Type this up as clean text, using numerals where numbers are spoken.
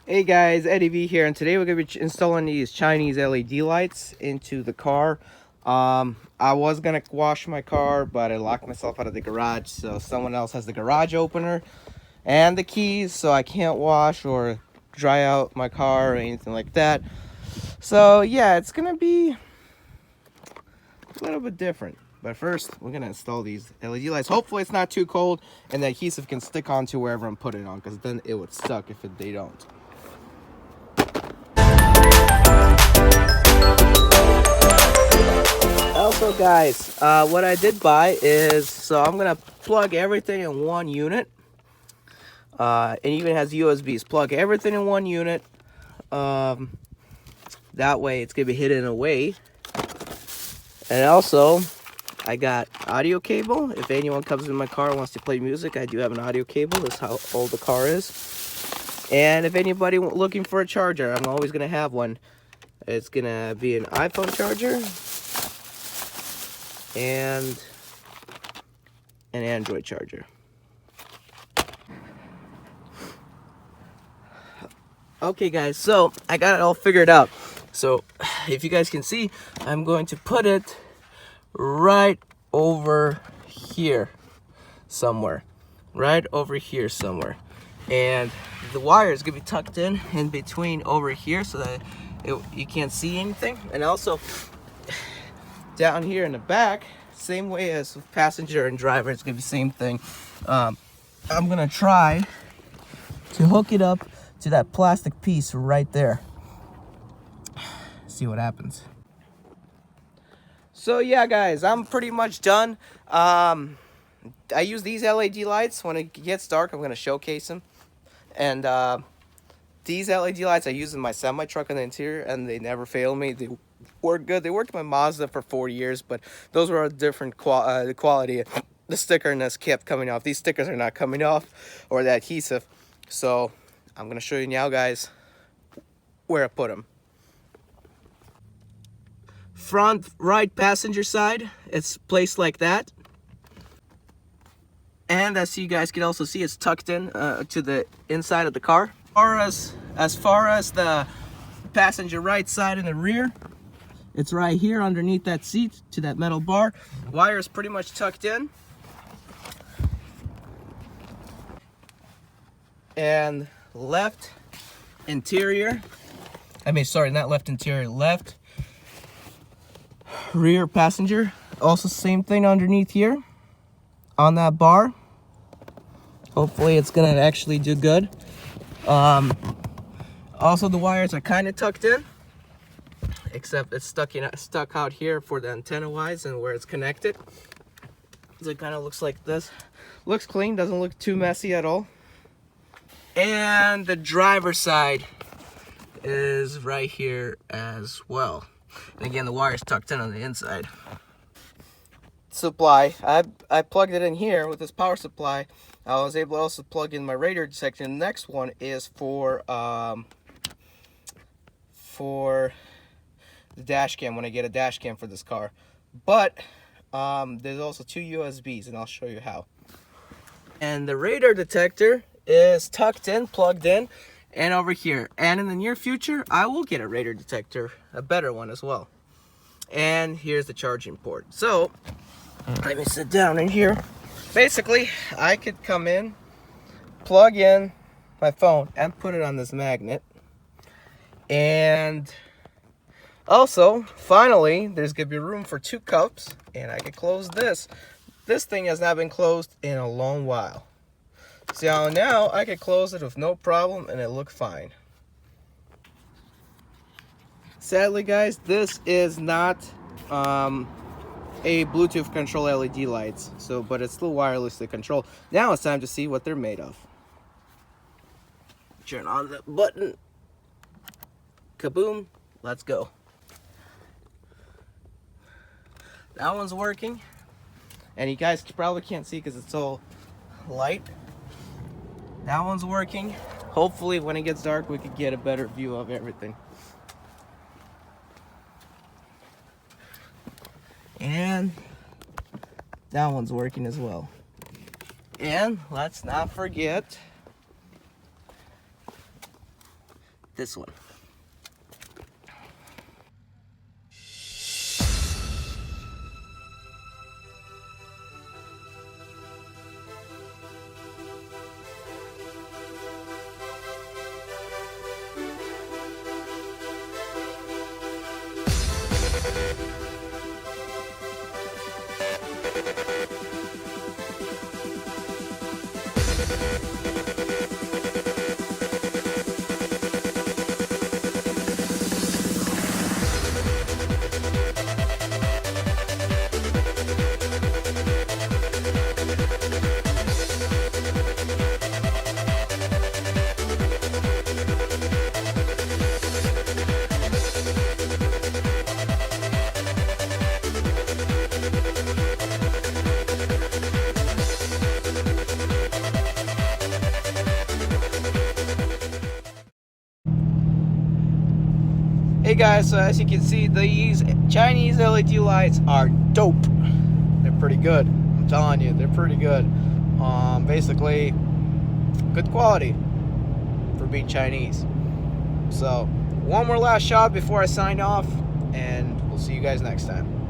Hey guys, Eddie V here, and today we're going to be installing these Chinese LED lights into the car. I was going to wash my car, but I locked myself out of the garage, so someone else has the garage opener and the keys, so I can't wash or dry out my car or anything like that. So yeah, it's going to be a little bit different. But first, we're going to install these LED lights. Hopefully it's not too cold and the adhesive can stick onto wherever I'm putting it on, because then it would suck if they don't. Also guys, what I did buy is, so I'm gonna plug everything in one unit. It even has USBs. Plug everything in one unit. That way it's gonna be hidden away. And also, I got audio cable. If anyone comes in my car and wants to play music, I do have an audio cable. That's how old the car is. And if anybody looking for a charger, I'm always gonna have one. It's gonna be an iPhone charger and an Android charger. Okay guys, so I got it all figured out. So if you guys can see, I'm going to put it right over here somewhere. Right over here somewhere. And the wire is gonna be tucked in between over here so that you can't see anything. And also down here in the back, same way as passenger and driver, it's gonna be the same thing. I'm gonna try to hook it up to that plastic piece right there. See what happens. So yeah guys, I'm pretty much done. I use these LED lights when it gets dark. I'm gonna showcase them. And these LED lights I use in my semi truck in the interior, and they never fail me. They work good. They worked my Mazda for 4 years, but those were a different quality. The stickerness kept coming off. These stickers are not coming off, or the adhesive. So I'm gonna show you now guys where I put them. Front right passenger side, it's placed like that. And as you guys can also see, it's tucked in to the inside of the car. As far as the passenger right side and the rear, it's right here underneath that seat to that metal bar. Wire is pretty much tucked in. And left interior, not left interior, left rear passenger, also same thing underneath here on that bar. Hopefully it's gonna actually do good. Also the wires are kind of tucked in, except it's stuck out here for the antenna wise and where it's connected. So it kind of looks like this. Looks clean, doesn't look too messy at all. And the driver's side is right here as well. And again, the wire's tucked in on the inside. Supply, I plugged it in here with this power supply. I was able to also plug in my radar detector. The next one is for the dash cam, when I get a dash cam for this car. But there's also 2 USBs, and I'll show you how. And the radar detector is tucked in, plugged in, and over here. And in the near future, I will get a radar detector, a better one as well. And here's the charging port. So let me sit down in here. Basically, I could come in, plug in my phone, and put it on this magnet. And also, finally, there's gonna be room for 2 cups, and I can close this. This thing has not been closed in a long while. So now I can close it with no problem, and it looked fine. Sadly, guys, this is not a Bluetooth control LED lights, but it's still wirelessly controlled. Now it's time to see what they're made of. Turn on the button. Kaboom. Let's go. That one's working. And you guys probably can't see because it's all light. That one's working. Hopefully when it gets dark we could get a better view of everything. And that one's working as well. And let's not forget this one. Hey guys, so as you can see, these Chinese LED lights are dope. They're pretty good. I'm telling you, they're pretty good. Basically, good quality for being Chinese. So, one more last shot before I sign off, and we'll see you guys next time.